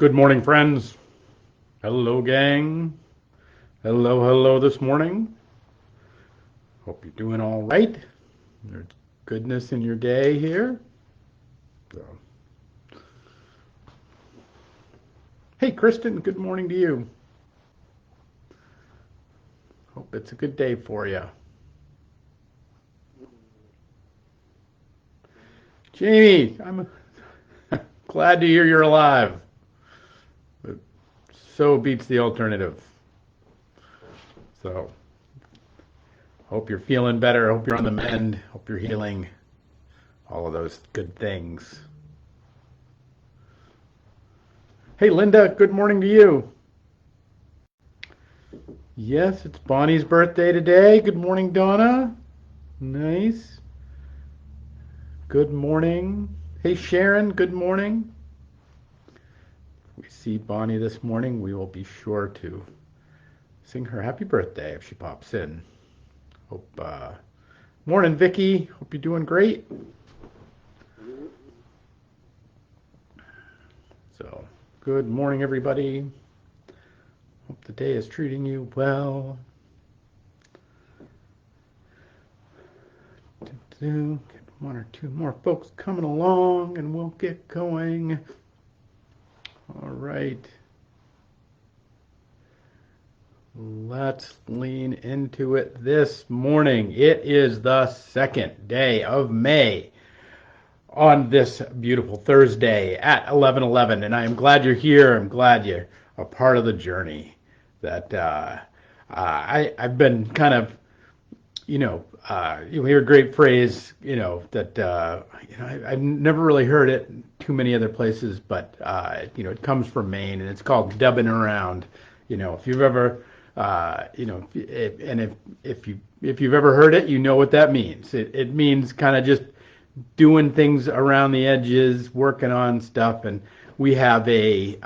Good morning, friends. Hello, gang. Hello this morning. Hope you're doing all right. There's goodness in your day here. So. Hey, Kristen, good morning to you. Hope it's a good day for you. Jamie, I'm glad to hear you're alive. But so beats the alternative. So, hope you're feeling better. Hope you're on the mend. Hope you're healing. All of those good things. Hey, Linda, good morning to you. Yes, it's Bonnie's birthday today. Good morning, Donna. Nice. Good morning. Hey, Sharon, good morning. If we see Bonnie this morning, we will be sure to sing her happy birthday if she pops in. Hope. Morning, Vicky. Hope you're doing great. So, good morning, everybody. Hope the day is treating you well. Get one or two more folks coming along and we'll get going. All right. Let's lean into it this morning. It is the second day of May on this beautiful Thursday at 11:11, and I am glad you're here. I'm glad you're a part of the journey. That I've been kind of, you hear a great phrase, that I've never really heard it too many other places, but it comes from Maine, and it's called dubbing around. If you've ever if you've ever heard it, you know what that means. It means kind of just doing things around the edges, working on stuff, and we have a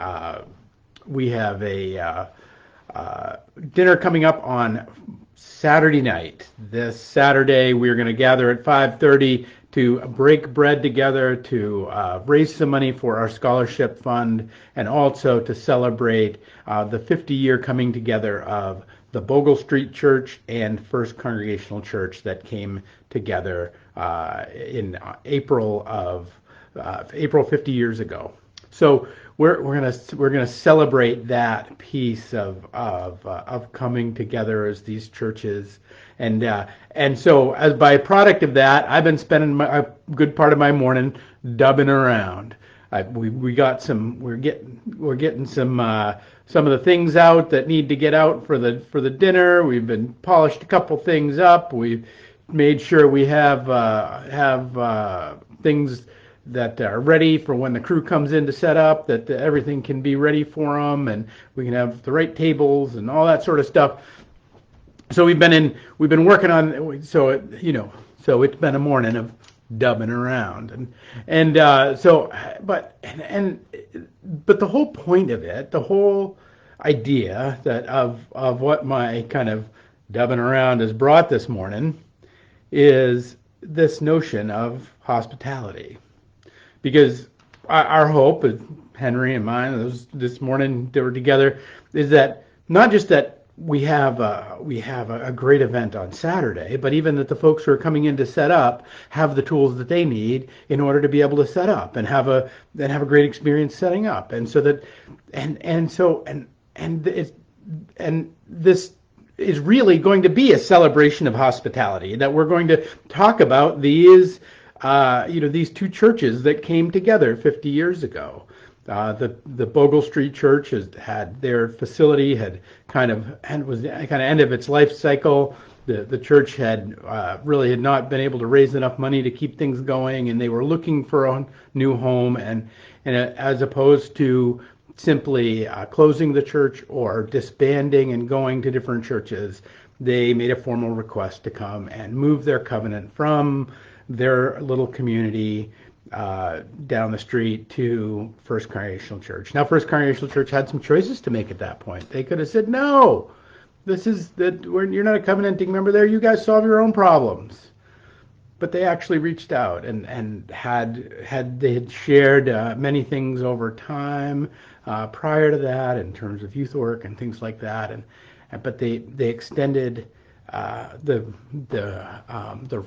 dinner coming up on Saturday night. This Saturday, we're going to gather at 5:30 to break bread together, to raise some money for our scholarship fund, and also to celebrate the 50-year coming together of the Bogle Street Church and First Congregational Church that came together in April 50 years ago. So we're gonna celebrate that piece of coming together as these churches, and so as by a product of that, I've been spending a good part of my morning dubbing around. We're getting some of the things out that need to get out for the dinner. We've been polished a couple things up. We've made sure we have things that are ready for when the crew comes in to set up, that everything can be ready for them, and we can have the right tables and all that sort of stuff. So we've been working on, so it's been a morning of dubbing around, but the whole point of it, the whole idea that of what my kind of dubbing around has brought this morning is this notion of hospitality. Because our hope, Henry and mine, this morning they were together, is that not just that we have a great event on Saturday, but even that the folks who are coming in to set up have the tools that they need in order to be able to set up and have a great experience setting up. And so that this is really going to be a celebration of hospitality, that we're going to talk about these two churches that came together 50 years ago. The Bogle Street Church had their facility was end of its life cycle. The church had not been able to raise enough money to keep things going, and they were looking for a new home. And as opposed to simply closing the church or disbanding and going to different churches, they made a formal request to come and move their covenant from their little community down the street to First Congregational Church. Now, First Congregational Church had some choices to make at that point. They could have said, "No, you're not a covenanting member there. You guys solve your own problems." but they actually reached out and they had shared many things over time prior to that in terms of youth work and things like that, but they extended the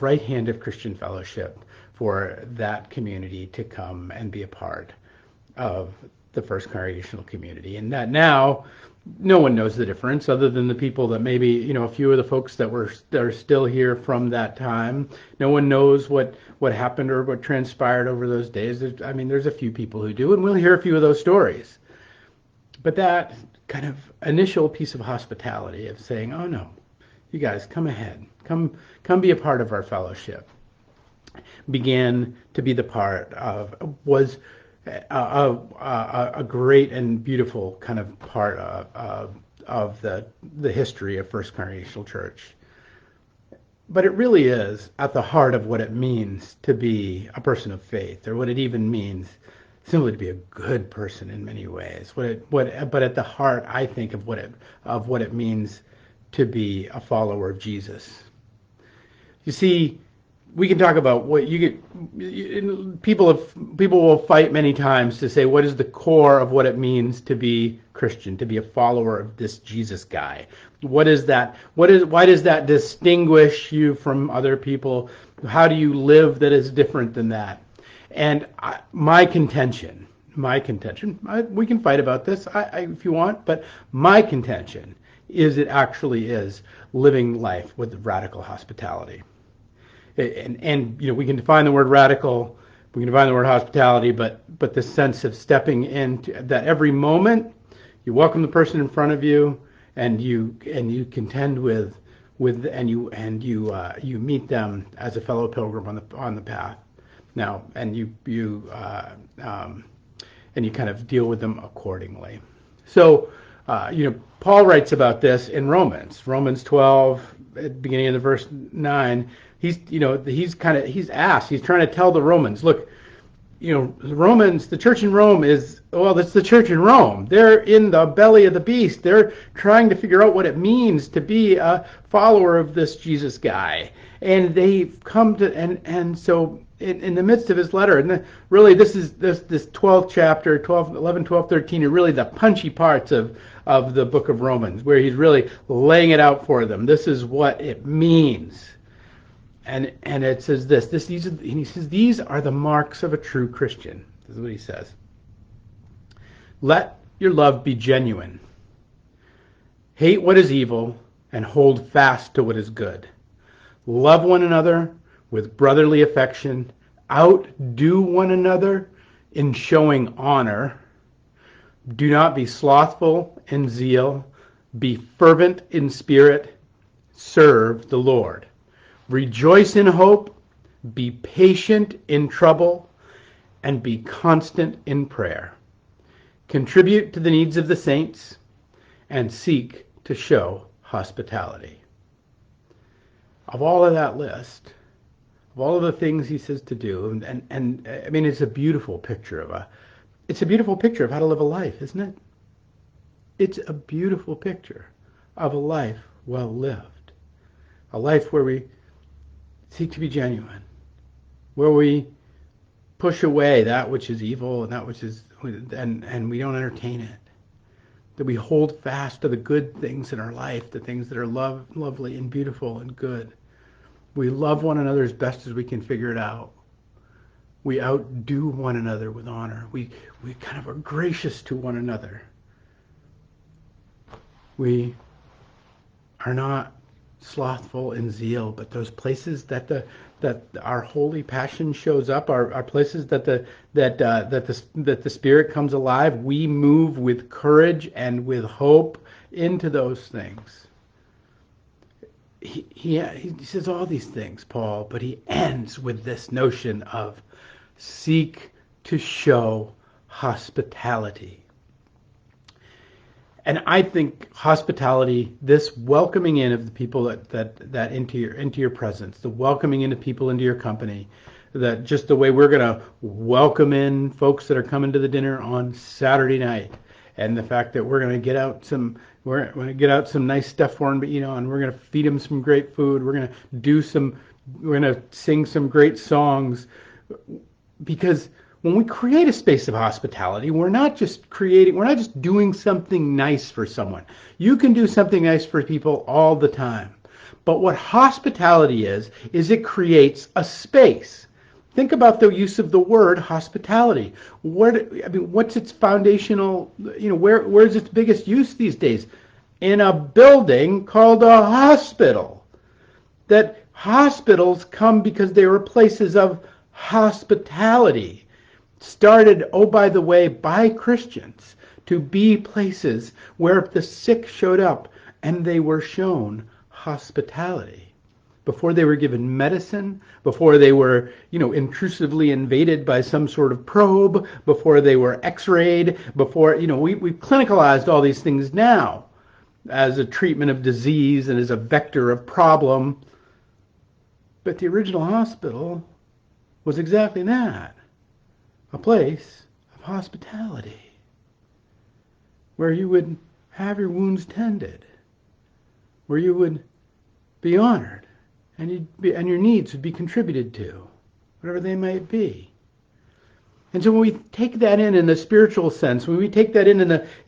right hand of Christian fellowship for that community to come and be a part of the First Congregational community. And that now no one knows the difference other than the people that maybe, a few of the folks that are still here from that time. No one knows what happened or what transpired over those days. There's a few people who do, and we'll hear a few of those stories. But that kind of initial piece of hospitality of saying, oh no, you guys come ahead, come be a part of our fellowship, began to be the part of, was a great and beautiful kind of part of the history of First Congregational Church. But it really is at the heart of what it means to be a person of faith, or what it even means simply to be a good person in many ways. But at the heart, I think, of what it means to be a follower of Jesus. You see, we can talk about what people will fight many times to say, what is the core of what it means to be Christian, to be a follower of this Jesus guy? Why does that distinguish you from other people? How do you live that is different than that? And my contention, we can fight about this if you want, but my contention is it actually is living life with radical hospitality. And we can define the word radical, we can define the word hospitality, but the sense of stepping into that every moment you welcome the person in front of you, and you contend with and you meet them as a fellow pilgrim on the path. Now, and you kind of deal with them accordingly. So, Paul writes about this in Romans 12, at the beginning of the verse 9. He's trying to tell the Romans, look, the church in Rome that's the church in Rome. They're in the belly of the beast. They're trying to figure out what it means to be a follower of this Jesus guy. And they've come to, and so in the midst of his letter, and really this 12th chapter, 11, 12, 13, are really the punchy parts of the book of Romans, where he's really laying it out for them. This is what it means. And it says these are the marks of a true Christian. This is what he says. Let your love be genuine. Hate what is evil and hold fast to what is good. Love one another with brotherly affection. Outdo one another in showing honor. Do not be slothful in zeal. Be fervent in spirit. Serve the Lord. Rejoice in hope, be patient in trouble, and be constant in prayer. Contribute to the needs of the saints, and seek to show hospitality. Of all of that list, of all of the things he says to do, and it's a beautiful picture of how to live a life, isn't it? It's a beautiful picture of a life well lived, a life where we seek to be genuine, where we push away that which is evil and that which is, and we don't entertain it. That we hold fast to the good things in our life, the things that are lovely and beautiful and good. We love one another as best as we can figure it out. We outdo one another with honor. We kind of are gracious to one another. We are not slothful in zeal, but those places that our holy passion shows up are places that the Spirit comes alive. We move with courage and with hope into those things. He says all these things, Paul, but he ends with this notion of seek to show hospitality. And I think hospitality, this welcoming in of the people that into your presence, the welcoming in of people into your company, that just the way we're going to welcome in folks that are coming to the dinner on Saturday night, and the fact that we're going to get out some nice stuff for them, and we're going to feed them some great food. We're going to do some We're going to sing some great songs, because when we create a space of hospitality, we're not just doing something nice for someone. You can do something nice for people all the time. But what hospitality is it creates a space. Think about the use of the word hospitality. What's its foundational, where's its biggest use these days? In a building called a hospital. That hospitals come because they were places of hospitality. Started, oh, by the way, by Christians to be places where the sick showed up and they were shown hospitality. Before they were given medicine, before they were, intrusively invaded by some sort of probe, before they were x-rayed, before, we've clinicalized all these things now as a treatment of disease and as a vector of problem. But the original hospital was exactly that, a place of hospitality, where you would have your wounds tended, where you would be honored, and your needs would be contributed to, whatever they might be. And so when we take that in the spiritual sense, when we take that in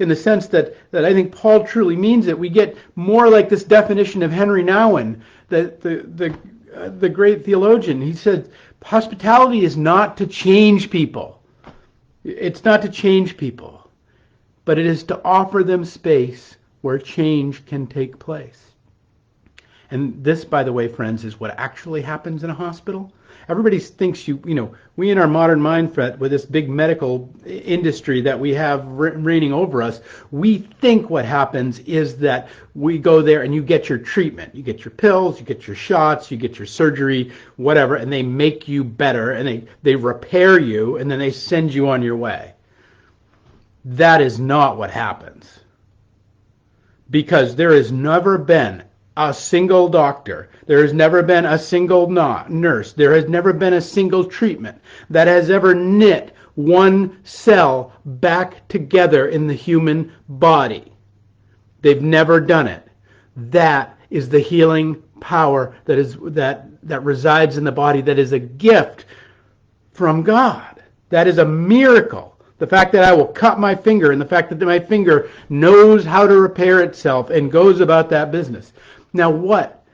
the sense that I think Paul truly means it, we get more like this definition of Henry Nouwen, the great theologian. He said, hospitality is not to change people. It's not to change people, but it is to offer them space where change can take place. And this, by the way, friends, is what actually happens in a hospital. Everybody thinks we in our modern mind with this big medical industry that we have reigning over us, we think what happens is that we go there and you get your treatment. You get your pills, you get your shots, you get your surgery, whatever, and they make you better and they repair you and then they send you on your way. That is not what happens. Because there has never been a single doctor, there has never been a single nurse, there has never been a single treatment that has ever knit one cell back together in the human body. They've never done it. That is the healing power that resides in the body, that is a gift from God. That is a miracle. The fact that I will cut my finger and the fact that my finger knows how to repair itself and goes about that business. Now, what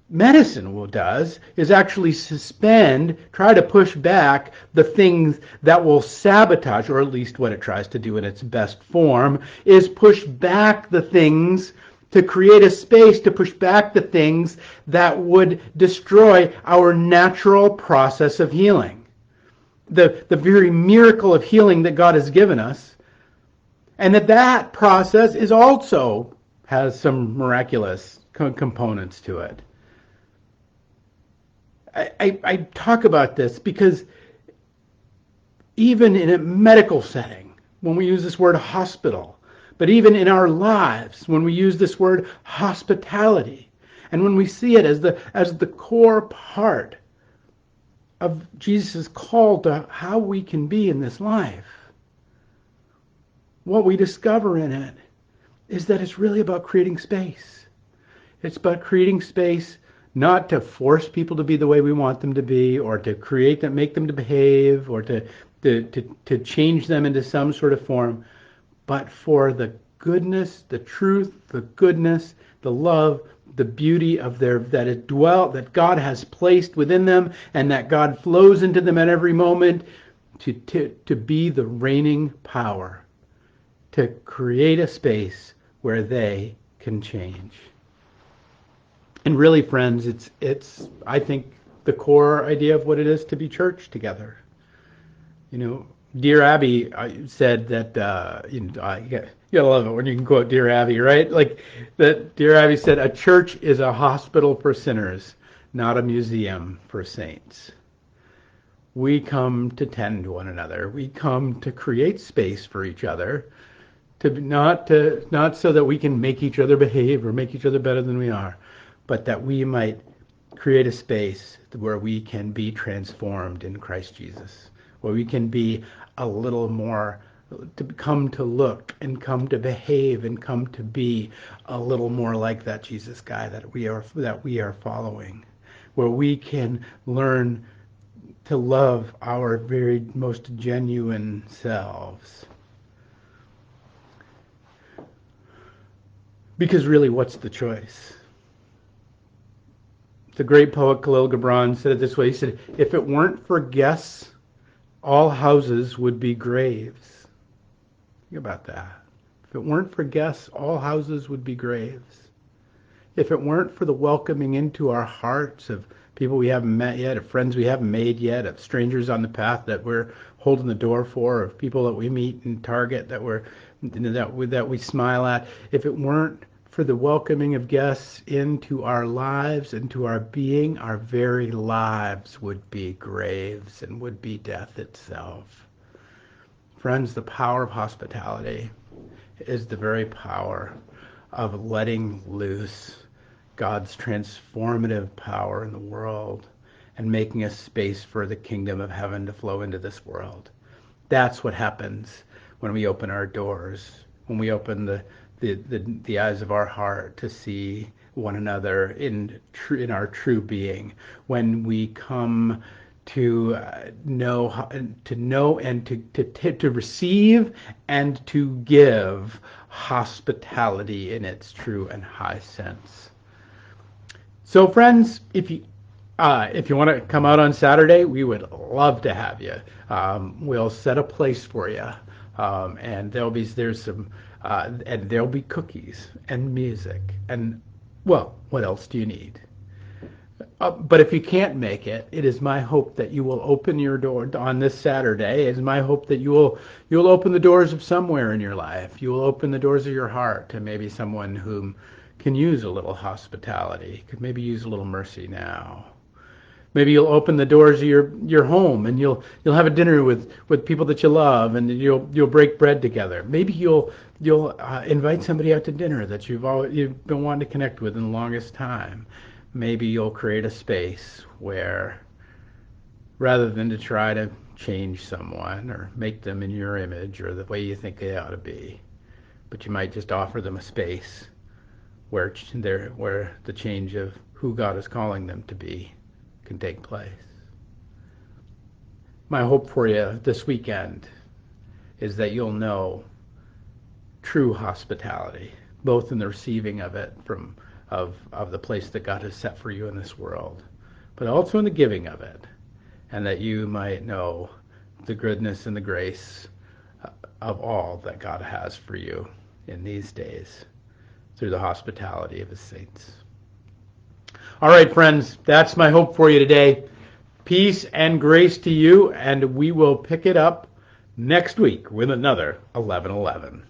medicine does is actually try to push back the things that will sabotage, or at least what it tries to do in its best form, is push back the things to create a space to push back the things that would destroy our natural process of healing. The very miracle of healing that God has given us, and that process is also has some miraculous components to it. I talk about this because even in a medical setting, when we use this word hospital, but even in our lives, when we use this word hospitality, and when we see it as the core part of Jesus' call to how we can be in this life, what we discover in it is that it's really about creating space. It's about creating space not to force people to be the way we want them to be, or to make them to behave, or to change them into some sort of form, but for the goodness, the truth, the goodness, the love, the beauty of that God has placed within them, and that God flows into them at every moment to be the reigning power, to create a space where they can change. And really, friends, it's I think the core idea of what it is to be church together. Dear Abby said that you gotta love it when you can quote Dear Abby, right? Like that. Dear Abby said, "A church is a hospital for sinners, not a museum for saints." We come to tend to one another. We come to create space for each other, not so that we can make each other behave or make each other better than we are, but that we might create a space where we can be transformed in Christ Jesus, where we can be a little more, to come to look and come to behave and come to be a little more like that Jesus guy that we are following, where we can learn to love our very most genuine selves. Because really, what's the choice? The great poet Khalil Gibran said it this way. He said, if it weren't for guests, all houses would be graves. Think about that. If it weren't for guests, all houses would be graves. If it weren't for the welcoming into our hearts of people we haven't met yet, of friends we haven't made yet, of strangers on the path that we're holding the door for, of people that we meet in Target that we smile at, if it weren't for the welcoming of guests into our lives, into our being, our very lives would be graves and would be death itself. Friends, the power of hospitality is the very power of letting loose God's transformative power in the world and making a space for the kingdom of heaven to flow into this world. That's what happens when we open our doors, when we open the eyes of our heart to see one another in our true being, when we come to know and to receive and to give hospitality in its true and high sense. So, friends, if you want to come out on Saturday, we would love to have you. We'll set a place for you, and there'll be cookies and music and, well, what else do you need? But if you can't make it, it is my hope that you will open your door on this Saturday. It is my hope that you'll open the doors of somewhere in your life. You will open the doors of your heart to maybe someone whom can use a little hospitality, could maybe use a little mercy now. Maybe you'll open the doors of your home and you'll have a dinner with people that you love, and you'll break bread together. Maybe you'll invite somebody out to dinner that you've been wanting to connect with in the longest time. Maybe you'll create a space where, rather than to try to change someone or make them in your image or the way you think they ought to be, but you might just offer them a space where the change of who God is calling them to be can take place. My hope for you this weekend is that you'll know true hospitality, both in the receiving of it of the place that God has set for you in this world, but also in the giving of it, and that you might know the goodness and the grace of all that God has for you in these days through the hospitality of his saints. All right, friends, that's my hope for you today. Peace and grace to you, and we will pick it up next week with another 11:11.